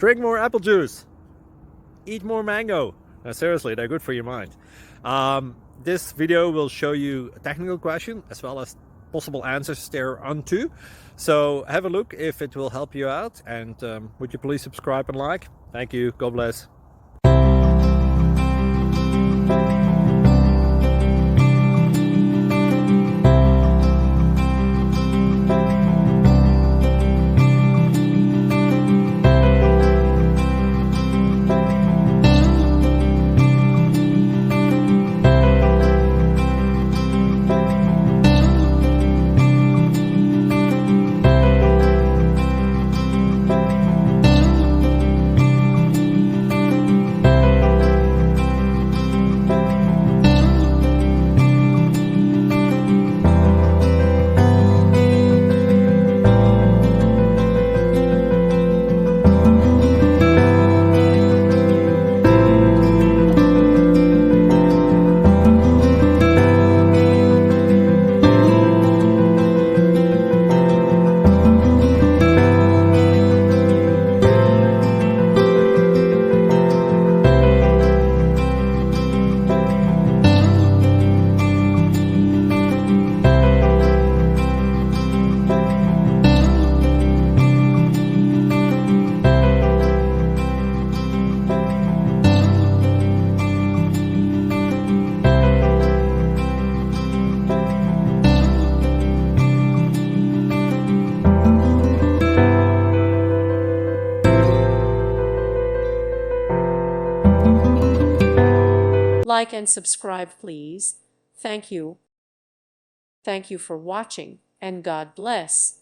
Drink more apple juice. Eat more mango. No, seriously, they're good for your mind. This video will show you a technical question as well as possible answers thereunto. So have a look if it will help you out, and would you please subscribe and like? Thank you. God bless. Like and subscribe, please. Thank you. Thank you for watching, and God bless.